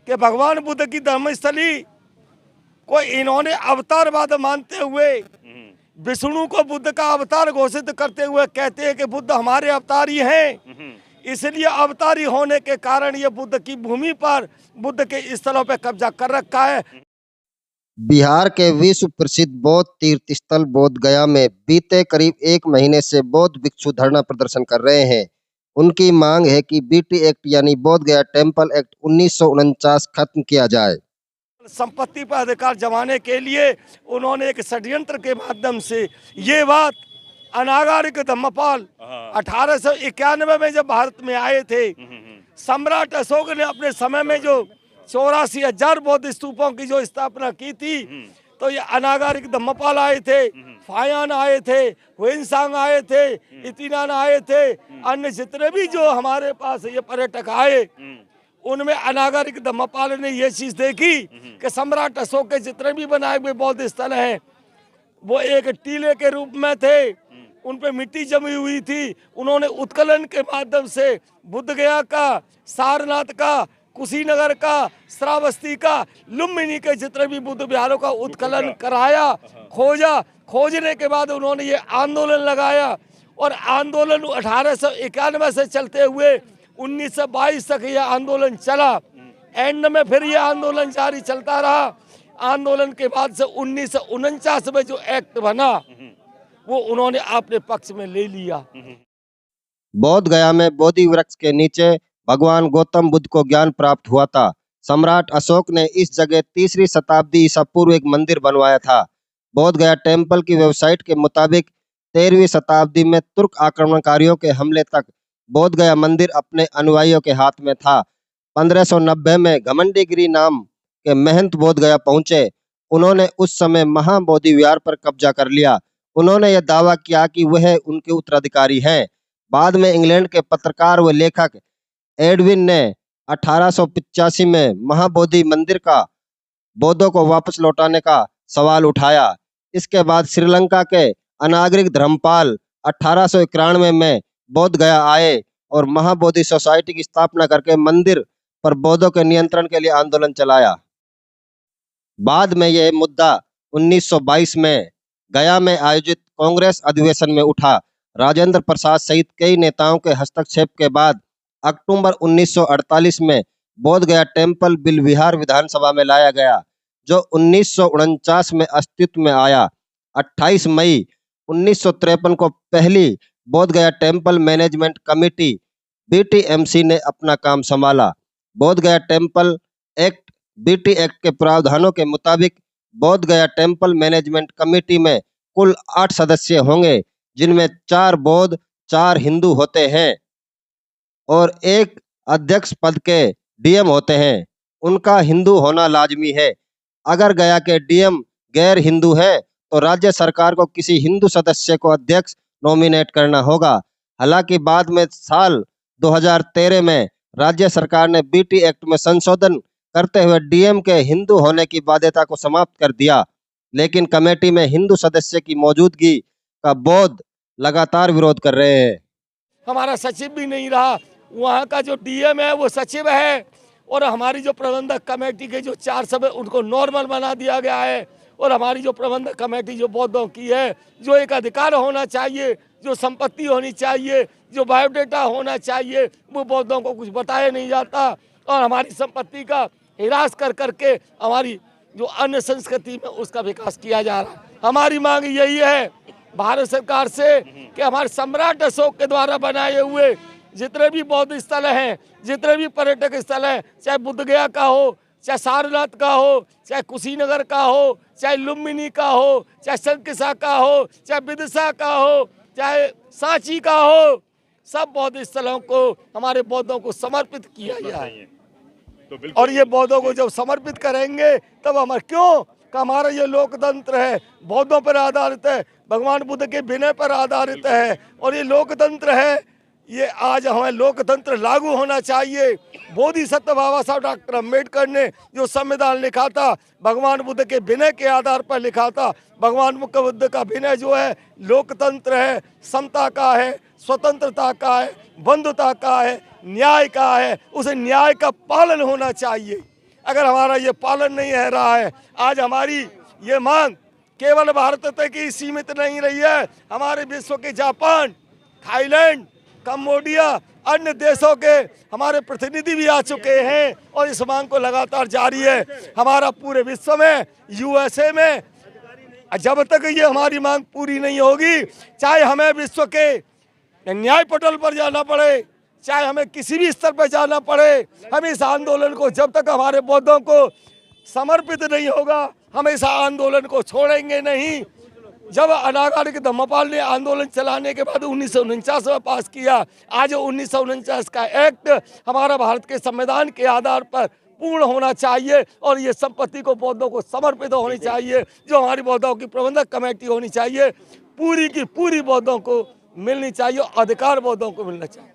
कि भगवान बुद्ध की धर्मस्थली को इन्होंने अवतारवाद मानते हुए विष्णु को बुद्ध का अवतार घोषित करते हुए कहते हैं कि बुद्ध हमारे अवतारी हैं। इसलिए अवतारी होने के कारण ये बुद्ध की भूमि पर बुद्ध के स्थलों पर कब्जा कर रखा है। बिहार के विश्व प्रसिद्ध बौद्ध तीर्थ स्थल बोध गया में बीते करीब 1 महीने से बौद्ध भिक्षु धरना प्रदर्शन कर रहे हैं। उनकी मांग है कि बीटी एक्ट यानी बोध गया टेम्पल एक्ट 1949 खत्म किया जाए। संपत्ति पर अधिकार जमाने के लिए उन्होंने एक षड्यंत्र के माध्यम से ये बात अनागरिक धम्मपाल 1891 में जब भारत में आए थे, सम्राट अशोक ने अपने समय में जो 84,000 बौद्ध स्तूपों की जो स्थापना की थी, तो ये अनागरिक धम्मपाल आए थे, फायान आए थे, हुइनसांग आए थे, इतिनान आए थे, अन्य जितने भी जो हमारे पास ये पर्यटक आए, उनमें अनागरिक धम्मपाल ने ये चीज देखी कि सम्राट अशोक के जितने भी बनाए हुए बौद्ध स्थल हैं वो एक टीले के रूप में थे, उन पे मिट्टी जमी हुई थी। उन्होंने उत्खनन के माध्यम से बुद्ध गया का, सारनाथ का, कुशीनगर का, श्रावस्ती का, लुम्बिनी के जितने भी बुद्ध विहारों का उत्खनन कराया, खोजा। खोजने के बाद उन्होंने ये आंदोलन लगाया और आंदोलन 1891 से चलते हुए 1922 तक यह आंदोलन चला। एंड में फिर यह आंदोलन जारी चलता रहा। आंदोलन के बाद से 1949 में जो एक्ट बना वो उन्होंने अपने पक्ष में ले लिया। बोध गया में बोधि वृक्ष के नीचे भगवान गौतम बुद्ध को ज्ञान प्राप्त हुआ था। सम्राट अशोक ने इस जगह 3री शताब्दी ईसा पूर्व एक मंदिर बनवाया था। बोध गया टेम्पल की वेबसाइट के मुताबिक 13वीं शताब्दी में तुर्क आक्रमणकारियों के हमले तक बोध गया मंदिर अपने अनुयायियों के हाथ में था। 1590 में घमंडीगिरी नाम के महंत बोध गया पहुंचे। उन्होंने उस समय महाबोधि विहार पर कब्जा कर लिया। उन्होंने यह दावा किया कि वह उनके उत्तराधिकारी हैं। बाद में इंग्लैंड के पत्रकार व लेखक एडविन ने 1885 में महाबोधि मंदिर का बौद्धों को वापस लौटाने का सवाल उठाया। इसके बाद श्रीलंका के अनागरिक धर्मपाल 1891 में बोध गया आए और महाबोधि सोसाइटी की स्थापना करके मंदिर पर बौद्धों के नियंत्रण के लिए आंदोलन चलाया। बाद में यह मुद्दा 1922 में गया में आयोजित कांग्रेस अधिवेशन में उठा। राजेंद्र प्रसाद सहित कई नेताओं के हस्तक्षेप के बाद अक्टूबर 1948 में बोध गया टेम्पल बिल बिहार विधानसभा में लाया गया, जो 1949 में अस्तित्व में आया। 28 मई 1953 को पहली बोध गया टेम्पल मैनेजमेंट कमेटी BTMC ने अपना काम संभाला। बोध गया टेम्पल एक्ट BT एक्ट के प्रावधानों के मुताबिक बोध गया टेम्पल मैनेजमेंट कमेटी में कुल 8 सदस्य होंगे, जिनमें 4 बौद्ध 4 हिंदू होते हैं और एक अध्यक्ष पद के DM होते हैं। उनका हिंदू होना लाजमी है। अगर गया के DM गैर हिंदू है तो राज्य सरकार को किसी हिंदू सदस्य को अध्यक्ष नॉमिनेट करना होगा। हालांकि बाद में साल 2013 में राज्य सरकार ने BT एक्ट में संशोधन करते हुए DM के हिंदू होने की बाध्यता को समाप्त कर दिया, लेकिन कमेटी में हिंदू सदस्य की मौजूदगी का बौद्ध लगातार विरोध कर रहे हैं। हमारा सचिव भी नहीं रहा, वहाँ का जो DM है वो सचिव है और हमारी जो प्रबंधक कमेटी के जो 4 सभ्य उनको नॉर्मल बना दिया गया है। और हमारी जो प्रबंधक कमेटी जो बौद्धों की है, जो एक अधिकार होना चाहिए, जो संपत्ति होनी चाहिए, जो बायोडेटा होना चाहिए, वो बौद्धों को कुछ बताया नहीं जाता और हमारी संपत्ति का हिरास कर करके हमारी जो अन्य संस्कृति में उसका विकास किया जा रहा है। हमारी मांग यही है भारत सरकार से कि हमारे सम्राट अशोक के द्वारा बनाए हुए जितने भी बौद्ध स्थल हैं, जितने भी पर्यटक स्थल हैं, चाहे बुद्ध गया का हो, चाहे सारनाथ का हो, चाहे कुशीनगर का हो, चाहे लुम्बिनी का हो, चाहे शंकिसा का हो, चाहे विदिशा का हो, चाहे सांची का हो, सब बौद्ध स्थलों को हमारे बौद्धों को समर्पित किया जाए। और ये बौद्धों को जब समर्पित करेंगे तब क्यों कि हमारा ये लोकतंत्र है, बौद्धों पर आधारित है, भगवान बुद्ध के विनय पर आधारित है और ये लोकतंत्र है। ये आज हमें लोकतंत्र लागू होना चाहिए। बोधिसत्व बाबा साहब डॉक्टर अम्बेडकर ने जो संविधान लिखा था भगवान बुद्ध के विनय के आधार पर लिखा था। भगवान बुद्ध का विनय जो है लोकतंत्र है, समता का है, स्वतंत्रता का है, बंधुता का है, न्याय का है। उस न्याय का पालन होना चाहिए। अगर हमारा ये पालन नहीं हो रहा है, आज हमारी ये मांग केवल भारत तक ही सीमित नहीं रही है, हमारे विश्व के जापान, थाईलैंड, कंबोडिया, अन्य देशों के हमारे प्रतिनिधि भी आ चुके हैं और इस मांग को लगातार जारी है। हमारा पूरे विश्व में, यूएसए में, जब तक ये हमारी मांग पूरी नहीं होगी, चाहे हमें विश्व के न्याय पटल पर जाना पड़े, चाहे हमें किसी भी स्तर पर जाना पड़े, हम इस आंदोलन को जब तक हमारे बौद्धों को समर्पित नहीं होगा, हम इस आंदोलन को छोड़ेंगे नहीं। जब अनागार के धम्मपाल ने आंदोलन चलाने के बाद 1949 में पास किया, आज 1949 का एक्ट हमारा भारत के संविधान के आधार पर पूर्ण होना चाहिए और ये संपत्ति को बौद्धों को समर्पित होनी चाहिए। जो हमारी बौद्धों की प्रबंधक कमेटी होनी चाहिए, पूरी की पूरी बौद्धों को मिलनी चाहिए, अधिकार बौद्धों को मिलना चाहिए।